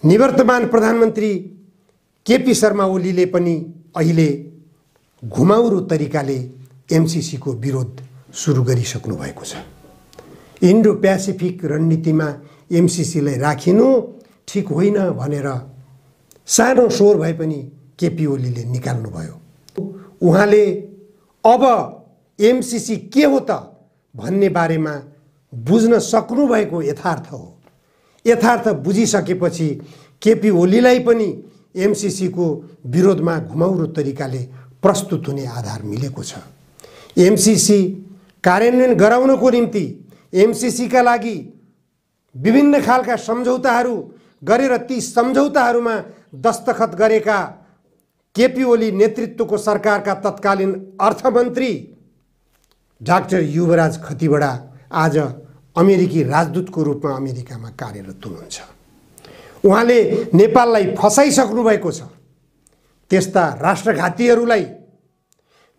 निवर्तमान प्रधानमन्त्री केपी शर्मा ओलीले पनि अहिले घुमाउरो तरिकाले एमसीसी को विरोध सुरु गरिसक्नु भएको छ। इन्डो प्यासिफिक रणनीतिमा एमसीसीलाई राखिनु ठिक होइन भनेर सानो स्वर भए पनि केपी ओलीले निकाल्नु भयो। उहाँले अब एमसीसी के हो त भन्ने बारेमा बुझ्न सक्नु भएको यथार्थ हो। यथार्थ बुझिसकेपछि केपी ओलीलाई पनि एमसीसी को विरोधमा घुमाउरो तरिकाले प्रस्तुत हुने आधार मिलेको छ। एमसीसी कार्यान्वयन गराउनको निम्ति एमसीसी का लागि विभिन्न खालका सम्झौताहरू गरेर ती सम्झौताहरूमा दस्तखत गरेका केपी ओली नेतृत्वको सरकारका तत्कालीन अर्थमन्त्री डाक्टर युवराज खतिवडा आज अमेरिकी राजदूतको रूपमा अमेरिकामा कार्यरत हुनुहुन्छ। उहाँले नेपाललाई फसाइसक्नु भएको छ। त्यस्ता राष्ट्रघातीहरूलाई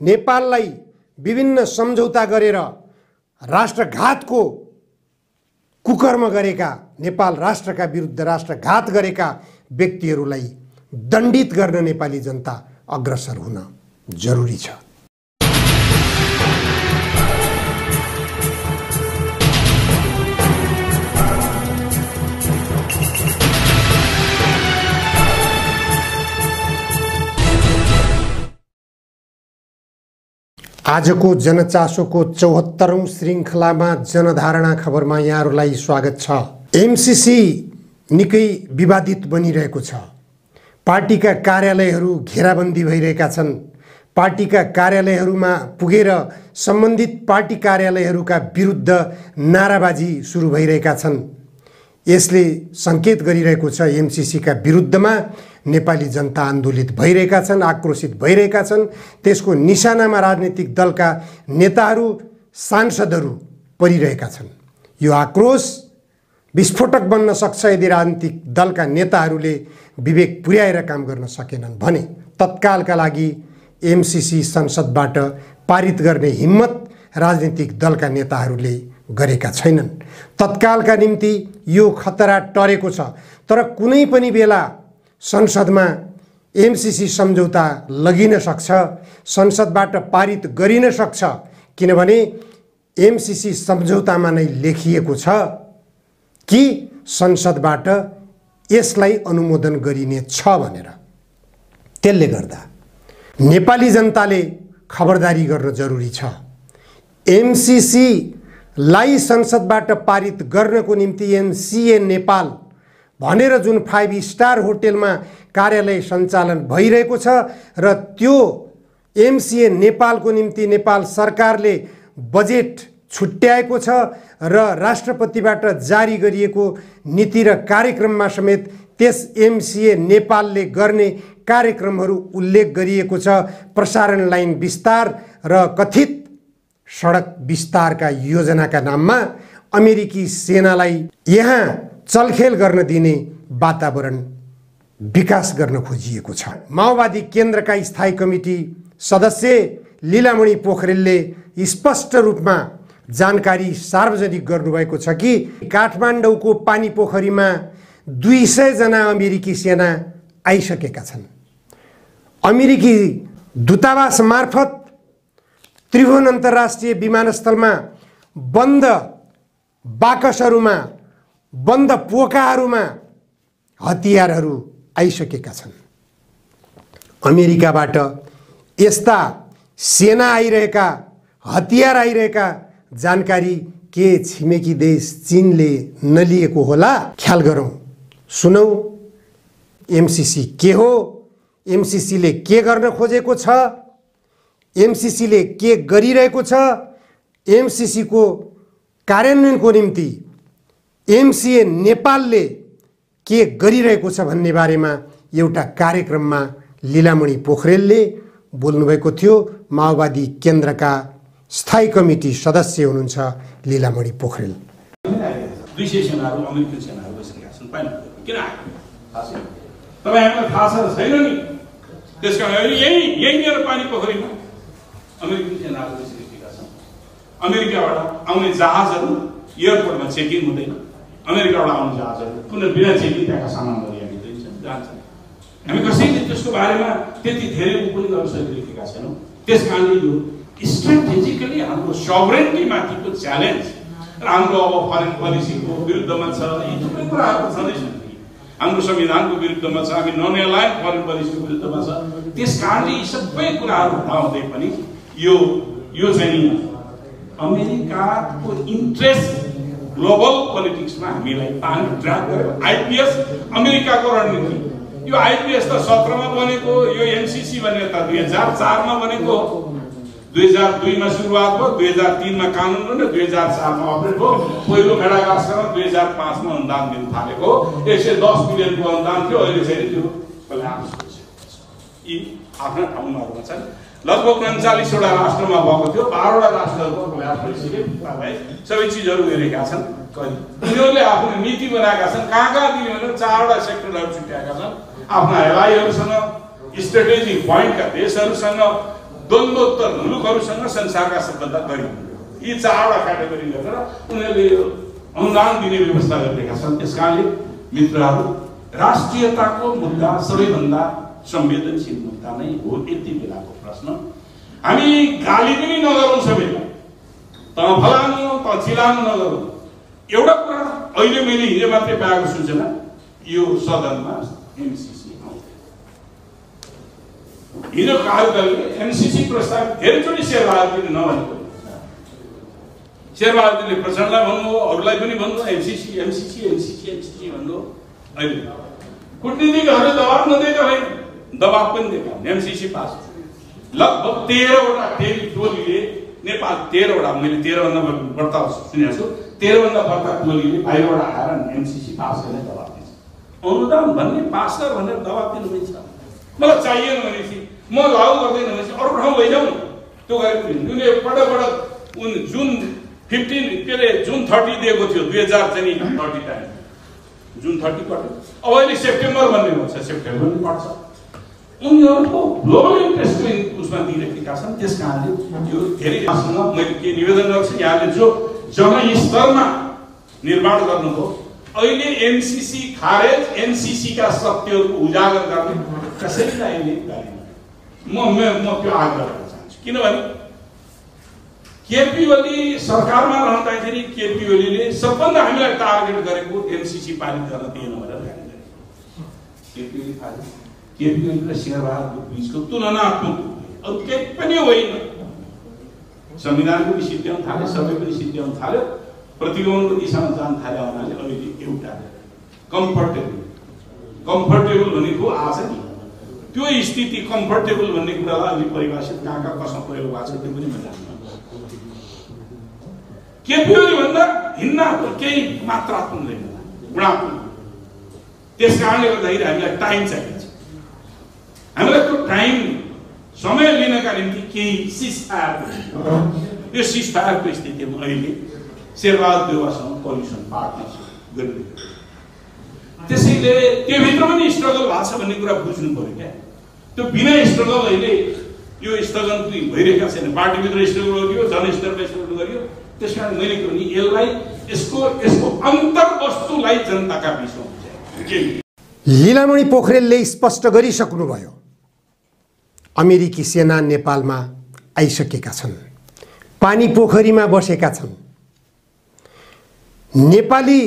नेपाललाई विभिन्न सम्झौता गरेर राष्ट्रघातको कुकर्म गरेका नेपाल राष्ट्रका विरुद्ध राष्ट्रघात गरेका व्यक्तिहरूलाई दण्डित गर्न नेपाली जनता अग्रसर हुन जरुरी छ। आजको जनचासोको 74औं श्रृङ्खलामा जनधारणा खबरमा यहाँहरूलाई स्वागत छ। एमसीसी निकै विवादित बनिरहेको छ। पार्टीका कार्यालयहरू घेराबन्दी भइरहेका छन्। पार्टीका कार्यालयहरूमा पुगेर सम्बन्धित पार्टी कार्यालयहरूका विरुद्ध नाराबाजी सुरु भइरहेका छन्। यसले सङ्केत गरिरहेको छ एमसीसी का विरुद्धमा नेपाली जनता आन्दोलित भइरहेका छन्, आक्रोशित भइरहेका छन्। त्यसको निशानामा राजनीतिक दलका नेताहरू, सांसदहरू परिरहेका छन्। यो आक्रोश विस्फोटक बन्न सक्छ यदि राजनीतिक दलका नेताहरूले विवेक पुर्याएर काम गर्न सकेनन् भने। तत्कालका लागि एमसीसी संसदबाट पारित गर्ने हिम्मत राजनीतिक दलका नेताहरूले गरेका छैनन्। तत्कालका निम्ति यो खतरा टरेको छ। तर कुनै पनि बेला संसदमा एमसीसी सम्झौता लगिन सक्छ, संसदबाट पारित गरिन सक्छ। किनभने एमसीसी सम्झौतामा नै लेखिएको छ कि संसदबाट यसलाई अनुमोदन गरिने छ भनेर। त्यसले गर्दा नेपाली जनताले खबरदारी गर्न जरुरी छ। एमसीसी लाई संसदबाट पारित गर्नको निम्ति एमसीए नेपाल भनेर जुन 5 स्टार होटेलमा कार्यालय सञ्चालन भइरहेको छ र त्यो एमसीए नेपालको निम्ति नेपाल सरकारले बजेट छुट्याएको छ र राष्ट्रपतिबाट जारी गरिएको नीति र कार्यक्रममा समेत त्यस एमसीए नेपालले गर्ने कार्यक्रमहरू उल्लेख गरिएको छ। प्रसारण लाइन विस्तार र कथित सडक विस्तारका योजनाका नाममा अमेरिकी सेनालाई यहाँ चलखेल गर्न दिने वातावरण विकास गर्न खोजिएको छ। माओवादी केन्द्रका स्थायी कमिटी सदस्य लीलामणि पोखरेलले स्पष्ट रूपमा जानकारी सार्वजनिक गर्नुभएको छ कि काठमाडौँको पानी पोखरीमा 200 जना अमेरिकी सेना आइसकेका छन्। अमेरिकी दूतावास मार्फत त्रिभुवन अन्तर्राष्ट्रिय विमानस्थलमा बन्द बाकसहरूमा, बन्द पोकाहरूमा हतियारहरू आइसकेका छन्। अमेरिकाबाट यस्ता सेना आइरहेका, हतियार आइरहेका जानकारी के छिमेकी देश चीनले नलिएको होला? ख्याल गरौँ, सुनौ। एमसीसी के हो? एमसीसीले के गर्न खोजेको छ? एमसीसीले के गरिरहेको छ? एमसीसी को कार्यान्वयनको निम्ति एमसीए नेपालले के गरिरहेको छ भन्ने बारेमा एउटा कार्यक्रममा लीलामणि पोखरेलले बोल्नुभएको थियो। माओवादी केन्द्रका स्थायी कमिटी सदस्य हुनुहुन्छ लीलामणि पोखरेल। 200 सेनाहरू अमेरिकन सेनाहरू बसेका छन्। किन तपाईहरुलाई थाहा छ छैन नि? त्यसकारण यही मेरो पानी पोखरीमा अमेरिकन सेनाहरू बसिरहेका छन्। अमेरिकाबाट आउने जहाजहरू एयरपोर्टमा चेक इन हुँदैन। अमेरिकाबाट आउने जहाजहरू कुनै बिना चेक इन त्यहाँका सामानहरू यहाँ जान्छन्। हामी कसैले त्यसको बारेमा त्यति धेरै पनि गर्न सकिरहेका छैनौँ। त्यसकारणले यो स्ट्राटेजिकली हाम्रो सभरेन्टीमाथिको च्यालेन्ज र हाम्रो अब फरेन पोलिसीको विरुद्धमा छ। यी थुप्रै कुराहरू छँदैछन्। हाम्रो संविधानको विरुद्धमा छ, हामी नन एलाइन्ड फरेन पोलिसीको विरुद्धमा छ। त्यसकारणले यी सबै कुराहरू हटाउँदै पनि यो चाहिँ अमेरिकाको इन्ट्रेस्ट ग्लोबल पोलिटिक्समा हामीलाई पानी ड्राग गर्यो। आइपिएस अमेरिकाको रणनीति, यो आइपिएस त 17 मा बनेको, यो एमसीसी भनेको त 2004 मा बनेको, 2002 मा सुरुवात भयो, 2003 मा कानुन बन्यो, 2004 मा अपरेट भयो। पहिलो मेडागास्करमा 2005 मा अनुदान दिन थालेको 110 बिलियनको अनुदान थियो। अहिले फेरि त्यो कोल्याप्स भइसकेको छ। यी आफ्ना ठाउँमा छन्। लगभग 39 वटा राष्ट्रमा भएको थियो, 12 वटा राष्ट्रहरूको कोल्याप्स भइसक्यो। सबै चिजहरू हेरेका छन्। उनीहरूले आफ्नो नीति बनाएका छन्। कहाँ दिने भनेर 4 वटा सेक्टरहरू छुट्याएका छन्। आफ्ना एलाइहरूसँग, स्ट्रेटेजिक पोइन्टका देशहरूसँग, द्वन्द्वोत्तर मुलुकहरूसँग, संसारका सबभन्दा गरिब, यी 4 वटा क्याटेगोरी गरेर उनीहरूले अनुदान दिने व्यवस्था गरिरहेका छन्। त्यसकारणले मित्रहरू, राष्ट्रियताको मुद्दा सबैभन्दा संवेदनशील मुद्दा नै हो। यति बेलाको प्रश्न हामी गाली पनि नगरौँ, सबैलाई त फलानु त चिलानु नगरौँ। एउटा कुरा अहिले मैले हिजो मात्रै पाएको सूचना, यो सदनमा एमसीसी आउँदैन। हिजो कार्यदलले एमसीसी प्रस्ताव धेरैचोटि शेरबहादुरले नभनेको, शेरबहादुरले प्रचण्डलाई भन्नुभयो, अरूलाई पनि भन्नुभयो एमसीसी एमसीसी एमसीसी एमसीसी भन्नुभयो। अहिले कूटनीतिकहरूले दबाब नदिएका होइन, दबाब पनि दिएका। एमसीसी पास लगभग 13 वटा टोलीले, नेपाल 13 वटा, मैले 13 भन्दा बढ्ता सुनेको छु, 13 भन्दा बढ्ता टोलीले बाहिरबाट आएर एमसीसी पास गर्ने दबाब दिन्छ। अनुदान भन्ने पास गर भनेर दबाब दिनु मिल्छ? मलाई चाहिएन भनेपछि, म लागू गर्दैन भनेपछि अरू ठाउँ लैजाउँ, त्यो गरेको थिएन। उनले पटक जुन 30 दिएको थियो 2030 टाइम, जुन 30 कट्यो। अब अहिले सेप्टेम्बर भन्ने भन्छ, सेप्टेम्बर पनि पर्छ। उनीहरूको ग्लोबल इन्ट्रेस्टको उसमा दिइरहेका छन्। त्यसकारणले यो धेरै मैले के निवेदन गर्छु, यहाँले जो जनस्तरमा निर्माण गर्नुभयो, अहिले एमसीसी खारेज, एमसीसी का सत्यहरूको उजागर गर्ने कसैलाई अहिले गरिन। म त्यो आग्रह गर्न चाहन्छु। किनभने केपी ओली सरकारमा रहँदाखेरि केपी ओलीले सबभन्दा हामीलाई टार्गेट गरेको एमसीसी पारित गर्न दिएन भनेर गाली गरे। केपी ओली पारित, केपी ओली र शेरबहादुर बीचको तुलनात्मक अरू केही पनि होइन। संविधानको पनि सिद्ध्याउन थाल्यो, सबै पनि सिद्ध्याउन थाल्यो, प्रतिगमनको दिशामा जान थाल्यो हुनाले अहिले एउटा कम्फर्टेबल भन्ने को आछ नि, त्यो स्थिति कम्फर्टेबल भन्ने कुरालाई अहिले परिभाषित कहाँ कसमा प्रयोग भएको छ त्यो पनि म जान्दिनँ। केपी ओली भन्दा हिन्नाको केही मात्रात्मक हुँदैन, गुणात्मक। त्यसकारणले गर्दाखेरि हामीलाई टाइम चाहिन्छ। हामीलाई त्यो टाइम समय लिनका निम्ति केही सिजफायर, यो सिजफायरको स्थितिमा अहिले शेरबहादुर देउवासँग कोलिसन पार्टनरसिप गरिरहेको छ। त्यसैले त्योभित्र पनि स्ट्रगल भएको छ भन्ने कुरा बुझ्नु पर्यो क्या। त्यो बिना स्ट्रगल अहिले यो स्थगन भइरहेका छैन। पार्टीभित्र स्ट्रगल गरियो, जनस्तरमा स्ट्रगल गरियो। त्यसकारण मैले के भने यसलाई यसको अन्तर्वस्तुलाई जनताका बिचमा लीलामणि पोखरेलले स्पष्ट गरिसक्नुभयो, अमेरिकी सेना नेपालमा आइसकेका छन्, पानी पोखरीमा बसेका छन्। नेपाली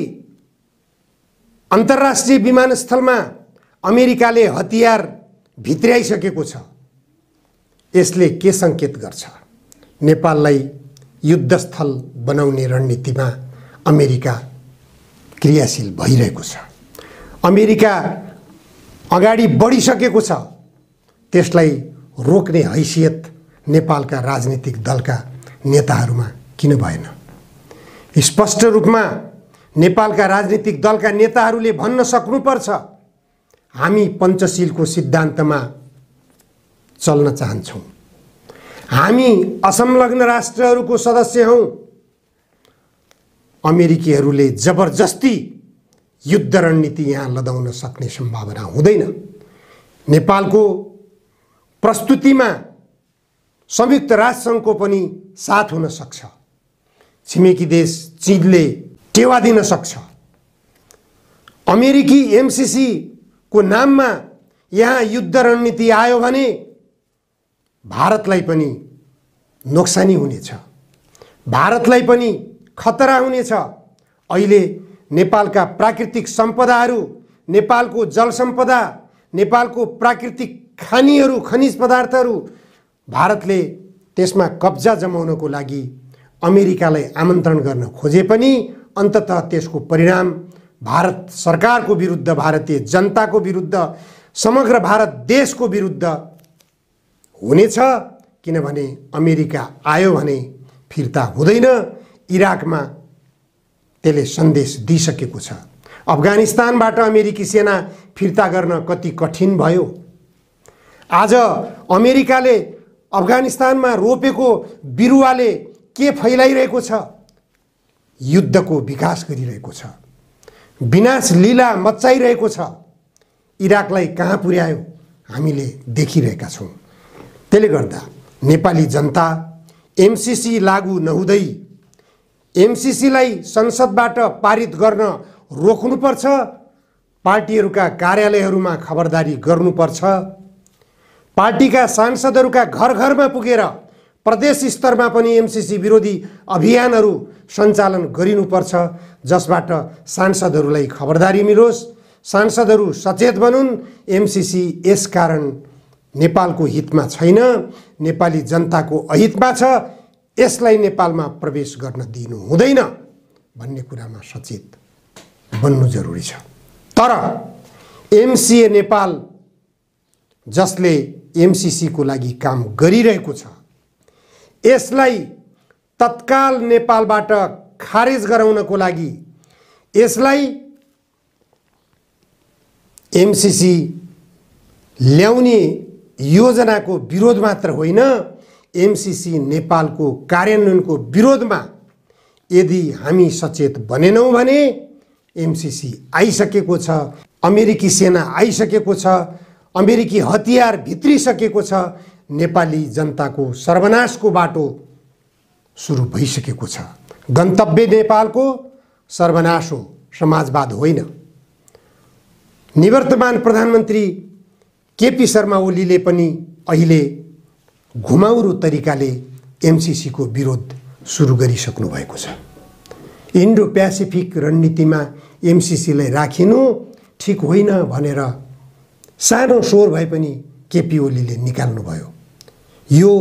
अन्तर्राष्ट्रिय विमानस्थलमा अमेरिकाले हतियार भित्र्याइसकेको छ। यसले के संकेत गर्छ? नेपाललाई युद्धस्थल बनाउने रणनीतिमा अमेरिका क्रियाशील भइरहेको छ। अमेरिका अगाडि बढिसकेको छ। त्यसलाई रोक्ने हैसियत नेपालका राजनीतिक दलका नेताहरूमा किन भएन? स्पष्ट रूपमा नेपालका राजनीतिक दलका नेताहरूले भन्न सक्नुपर्छ, हामी पञ्चशीलको सिद्धान्तमा चल्न चाहन्छौँ, हामी असंलग्न राष्ट्रहरूको सदस्य हौँ। अमेरिकीहरूले जबरजस्ती युद्ध रणनीति यहाँ लदाउन सक्ने सम्भावना हुँदैन। नेपालको प्रस्तुतिमा संयुक्त राष्ट्रसङ्घको पनि साथ हुन सक्छ। छिमेकी देश चीनले टेवा दिन सक्छ। अमेरिकी एमसीसी को नाममा यहाँ युद्ध रणनीति आयो भने भारतलाई पनि नोक्सानी हुनेछ, भारतलाई पनि खतरा हुनेछ। अहिले नेपालका प्राकृतिक सम्पदाहरू, नेपालको जल सम्पदा, नेपालको प्राकृतिक खानीहरू, खनिज पदार्थहरू भारतले त्यसमा कब्जा जमाउनको लागि अमेरिकालाई आमन्त्रण गर्न खोजे पनि अन्ततः त्यसको परिणाम भारत सरकारको विरुद्ध, भारतीय जनताको विरुद्ध, समग्र भारत देशको विरुद्ध हुनेछ। किनभने अमेरिका आयो भने फिर्ता हुँदैन। इराकमा त्यसले सन्देश दिइसकेको छ। अफगानिस्तानबाट अमेरिकी सेना फिर्ता गर्न कति कठिन भयो। आज अमेरिकाले अफगानिस्तानमा रोपेको बिरुवाले के फैलाइरहेको छ? युद्धको विकास गरिरहेको छ, विनाश लीला मच्चाइरहेको छ। इराकलाई कहाँ पुर्यायो हामीले देखिरहेका छौँ। त्यसले गर्दा नेपाली जनता एमसीसी लागू नहुँदै एमसीसीलाई संसदबाट पारित गर्न रोक्नुपर्छ। पार्टीहरूका कार्यालयहरूमा खबरदारी गर्नुपर्छ। पार्टीका सांसदहरूका घर घरमा पुगेर प्रदेश स्तरमा पनि एमसीसी विरोधी अभियानहरू सञ्चालन गरिनुपर्छ, जसबाट सांसदहरूलाई खबरदारी मिलोस्, सांसदहरू सचेत बनुन्। एमसीसी यसकारण नेपालको हितमा छैन, नेपाली जनताको अहितमा छ। यसलाई नेपालमा प्रवेश गर्न दिनु हुँदैन भन्ने कुरामा सचेत बन्नु जरुरी छ। तर एमसीए नेपाल जसले एमसीसी को लागि काम गरिरहेको छ, यसलाई तत्काल नेपालबाट खारेज गराउनको लागि, यसलाई एमसीसी ल्याउने योजनाको विरोध मात्र होइन, एमसीसी नेपालको कार्यान्वयनको विरोधमा यदि हामी सचेत बनेनौँ भने एमसीसी आइसकेको छ, अमेरिकी सेना आइसकेको छ, अमेरिकी हतियार भित्रिसकेको छ, नेपाली जनताको सर्वनाशको बाटो सुरु भइसकेको छ। गन्तव्य नेपालको सर्वनाश हो, समाजवाद होइन। निवर्तमान प्रधानमन्त्री केपी शर्मा ओलीले पनि अहिले घुमाउरो तरिकाले एमसीसी को विरोध सुरु गरिसक्नु भएको छ। इन्डो प्यासिफिक रणनीतिमा एमसीसीलाई राखिनु ठिक होइन भनेर सानो स्वर भए पनि केपी ओलीले निकाल्नु भयो। यो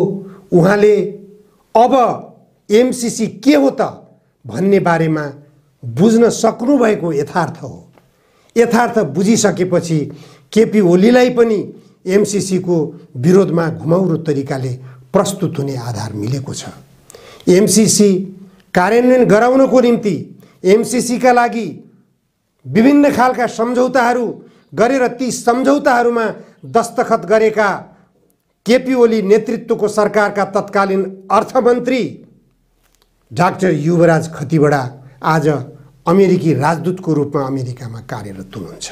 उहाँले अब एमसीसी के हो त भन्ने बारेमा बुझ्न सक्नु भएको यथार्थ हो। यथार्थ बुझिसकेपछि केपी ओलीलाई पनि एमसीसी को विरोधमा घुमाउरो तरिकाले प्रस्तुत हुने आधार मिलेको छ। एमसीसी कार्यान्वयन गराउनको निम्ति एमसीसी का लागि विभिन्न खालका सम्झौताहरू गरेर ती सम्झौताहरूमा दस्तखत गरेका केपी ओली नेतृत्वको सरकारका तत्कालीन अर्थमन्त्री डाक्टर युवराज खतिवडा आज अमेरिकी राजदूतको रूपमा अमेरिकामा कार्यरत हुनुहुन्छ।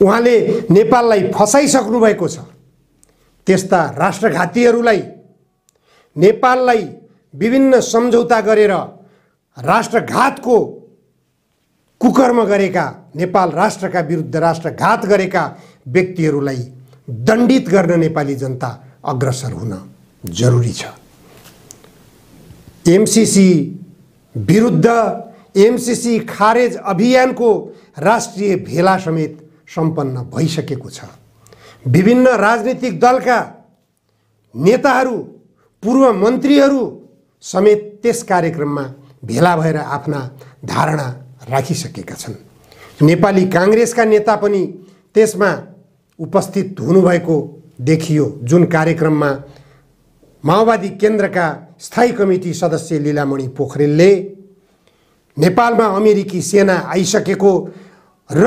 उहाँले नेपाललाई फसाइसक्नु भएको छ। त्यस्ता राष्ट्रघातीहरूलाई, नेपाललाई विभिन्न सम्झौता गरेर राष्ट्रघातको कुकर्म गरेका, नेपाल राष्ट्रका विरुद्ध राष्ट्रघात गरेका व्यक्तिहरूलाई दण्डित गर्न नेपाली जनता अग्रसर हुन जरुरी छ। एमसीसी विरुद्ध एमसीसी खारेज अभियानको राष्ट्रिय भेला समेत सम्पन्न भइसकेको छ। विभिन्न राजनीतिक दलका नेताहरू, पूर्व मन्त्रीहरू समेत त्यस कार्यक्रममा भेला भएर आफ्ना धारणा राखिसकेका छन्। नेपाली कांग्रेसका नेता पनि त्यसमा उपस्थित हुनुभएको देखियो, जुन कार्यक्रममा माओवादी केन्द्रका स्थायी कमिटी सदस्य लीलामणि पोखरेलले नेपालमा अमेरिकी सेना आइसकेको र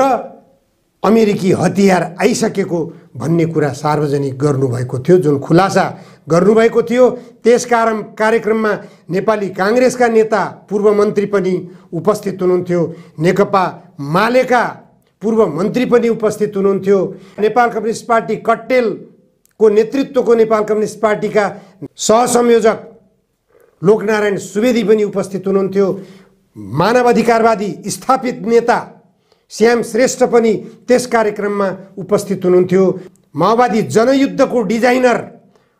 अमेरिकी हतियार आइसकेको भन्ने कुरा सार्वजनिक गर्नुभएको थियो, जुन खुलासा गर्नुभएको थियो। त्यसकारण कार्यक्रममा नेपाली कांग्रेसका नेता, पूर्व मन्त्री पनि उपस्थित हुनुहुन्थ्यो, नेकपा मालेका पूर्व मन्त्री पनि उपस्थित हुनुहुन्थ्यो, नेपाल कम्युनिस्ट पार्टी कट्टेलको नेतृत्वको नेपाल कम्युनिस्ट पार्टीका सहसंयोजक लोकनारायण सुवेदी पनि उपस्थित हुनुहुन्थ्यो, मानव अधिकारवादी स्थापित नेता श्याम श्रेष्ठ पनि त्यस कार्यक्रममा उपस्थित हुनुहुन्थ्यो। माओवादी जनयुद्धको डिजाइनर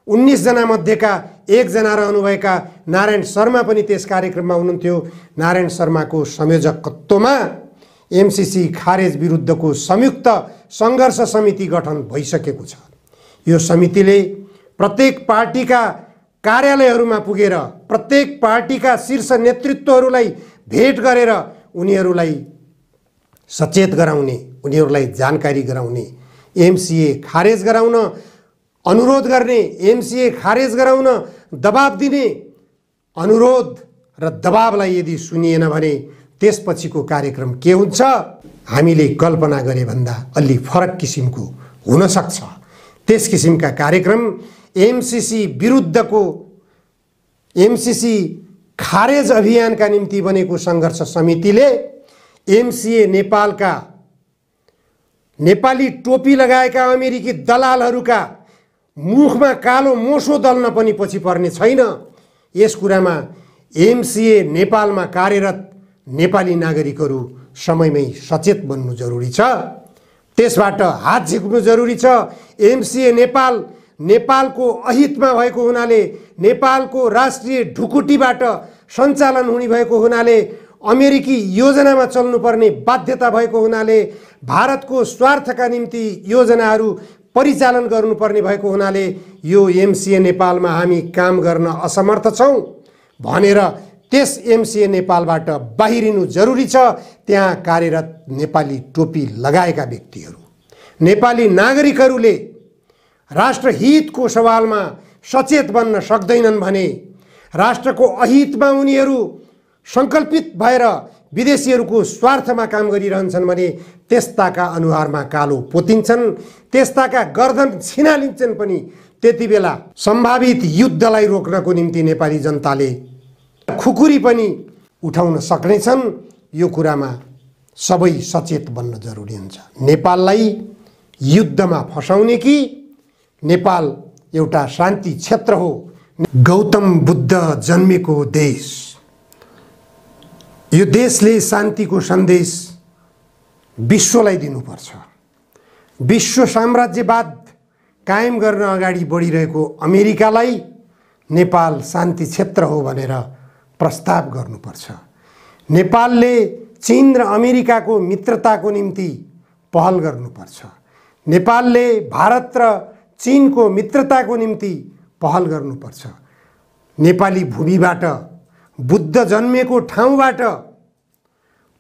19 जना मध्येका 1 जना रहनुभएका नारायण शर्मा पनि त्यस कार्यक्रममा हुनुहुन्थ्यो। नारायण शर्माको संयोजकत्वमा एमसीसी खारेज विरुद्धको संयुक्त सङ्घर्ष समिति गठन भइसकेको छ। यो समितिले प्रत्येक पार्टीका कार्यालयहरूमा पुगेर प्रत्येक पार्टीका शीर्ष नेतृत्वहरूलाई भेट गरेर उनीहरूलाई सचेत गराउने, उनीहरूलाई जानकारी गराउने, एमसीए खारेज गराउन अनुरोध गर्ने, एमसीए खारेज गराउन दबाब दिने, अनुरोध र दबाबलाई यदि सुनिएन भने त्यसपछिको कार्यक्रम के हुन्छ हामीले कल्पना गरे भन्दा अलि फरक किसिमको हुन सक्छ। त्यस किसिमका कार्यक्रम एमसीसी विरुद्धको एमसीसी खारेज अभियानका निम्ति बनेको सङ्घर्ष समितिले एमसीए नेपालका नेपाली टोपी लगाएका अमेरिकी दलालहरूका मुखमा कालो मोसो दल्न पनि पछि पर्ने छैन। यस कुरामा एमसीए नेपालमा कार्यरत नेपाली नागरिकहरू समयमै सचेत बन्नु जरुरी छ। त्यसबाट हात झिक्नु जरुरी छ। एमसीए नेपाल नेपालको अहितमा भएको हुनाले, नेपालको राष्ट्रिय ढुकुटीबाट सञ्चालन हुने भएको हुनाले, अमेरिकी योजनामा चल्नुपर्ने बाध्यता भएको हुनाले, भारतको स्वार्थका निम्ति योजनाहरू परिचालन गर्नुपर्ने भएको हुनाले यो एमसीए नेपालमा हामी काम गर्न असमर्थ छौँ भनेर त्यस एमसीए नेपालबाट बाहिरिनु जरुरी छ। त्यहाँ कार्यरत नेपाली टोपी लगाएका व्यक्तिहरू, नेपाली नागरिकहरूले राष्ट्रहितको सवालमा सचेत बन्न सक्दैनन् भने, राष्ट्रको अहितमा उनीहरू सङ्कल्पित भएर विदेशीहरूको स्वार्थमा काम गरिरहन्छन् भने त्यस्ताका अनुहारमा कालो पोतिन्छन्, त्यस्ताका गर्दन छिनालिन्छन् पनि। त्यति बेला सम्भावित युद्धलाई रोक्नको निम्ति नेपाली जनताले खुकुरी पनि उठाउन सक्नेछन्। यो कुरामा सबै सचेत बन्न जरुरी हुन्छ। नेपाललाई युद्धमा फसाउने कि नेपाल एउटा शान्ति क्षेत्र हो। गौतम बुद्ध जन्मेको देश, यो देशले शान्तिको सन्देश विश्वलाई दिनुपर्छ। विश्व साम्राज्यवाद कायम गर्न अगाडि बढिरहेको अमेरिकालाई नेपाल शान्ति क्षेत्र हो भनेर प्रस्ताव गर्नुपर्छ। नेपालले चीन र अमेरिकाको मित्रताको निम्ति पहल गर्नुपर्छ। नेपालले भारत र चीनको मित्रताको निम्ति पहल गर्नुपर्छ। नेपाली भूमिबाट, बुद्ध जन्मेको ठाउँबाट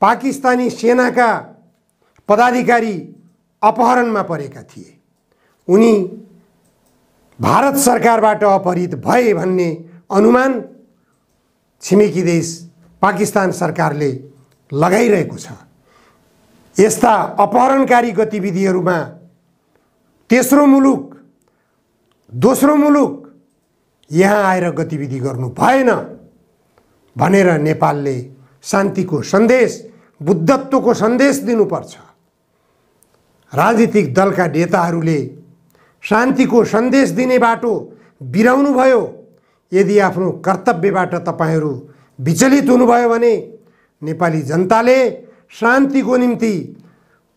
पाकिस्तानी सेनाका पदाधिकारी अपहरणमा परेका थिए। उनी भारत सरकारबाट अपहरित भए भन्ने अनुमान छिमेकी देश पाकिस्तान सरकारले लगाइरहेको छ। यस्ता अपहरणकारी गतिविधिहरूमा तेस्रो मुलुक, दोस्रो मुलुक यहाँ आएर गतिविधि गर्नु भएन भनेर नेपालले शान्तिको सन्देश, बुद्धत्वको सन्देश दिनुपर्छ। राजनीतिक दलका नेताहरूले शान्तिको सन्देश दिने बाटो बिराउनु भयो। यदि आफ्नो कर्तव्यबाट तपाईहरू विचलित हुनुभयो भने नेपाली जनताले शान्तिको निम्ति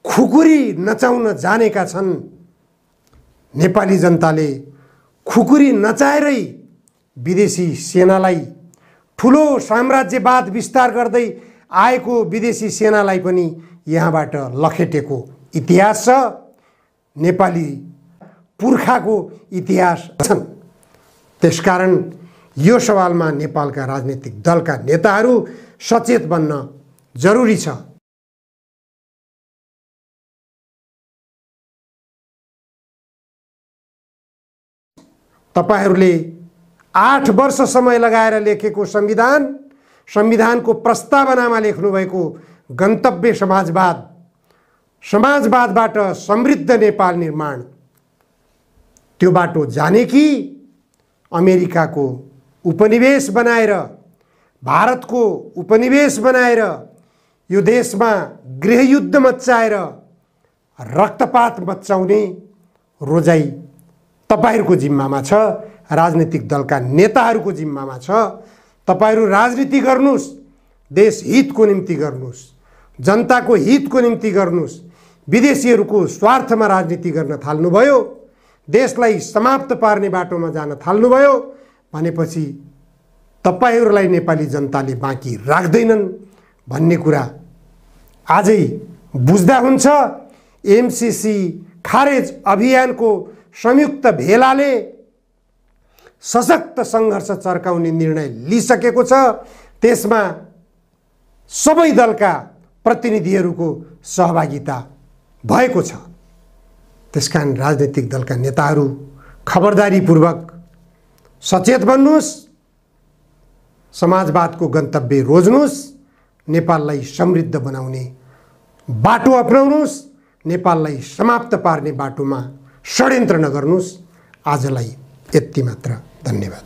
खुकुरी नचाउन जानेका छन्। नेपाली जनताले खुकुरी नचाएरै विदेशी सेनालाई, ठुलो साम्राज्यवाद विस्तार गर्दै आएको विदेशी सेनालाई पनि यहाँबाट लखेटेको इतिहास छ। नेपाली पुर्खाको इतिहास छन्। त्यसकारण यो सवालमा नेपालका राजनीतिक दलका नेताहरू सचेत बन्न जरुरी छ। तपाईहरूले 8 वर्ष समय लगाएर लेखेको संविधानको प्रस्तावनामा लेख्नुभएको गन्तव्य समाजवादबाट समृद्ध नेपाल निर्माण, त्यो बाटो जाने कि अमेरिकाको उपनिवेश बनाएर, भारतको उपनिवेश बनाएर यो देशमा गृहयुद्ध मच्चाएर रक्तपात मच्चाउने रोजाइ तपाईहरूको जिम्मामा छ, राजनीतिक दलका नेताहरूको जिम्मामा छ। तपाईहरू राजनीति गर्नुस्, देश हितको निम्ति गर्नुस्, जनताको हितको निम्ति गर्नुस्, विदेशीहरूको स्वार्थमा राजनीति गर्न थाल्नुभयो, देशलाई समाप्त पार्ने बाटोमा जान थाल्नुभयो भनेपछि तपाईहरूलाई नेपाली जनताले बाँकी राख्दैनन् भन्ने कुरा आजै बुझ्दा हुन्छ। एमसीसी खारेज अभियानको संयुक्त भेलाले सशक्त सङ्घर्ष चर्काउने निर्णय लिइसकेको छ। त्यसमा सबै दलका प्रतिनिधिहरूको सहभागिता भएको छ। त्यसकारण राजनीतिक दलका नेताहरू खबरदारीपूर्वक सचेत बन्नुहोस्, समाजवादको गन्तव्य रोज्नुहोस्, नेपाललाई समृद्ध बनाउने बाटो अपनाउनुहोस्, नेपाललाई समाप्त पार्ने बाटोमा षड्यन्त्र नगर्नुहोस्। आजलाई यति मात्र। धन्यवाद।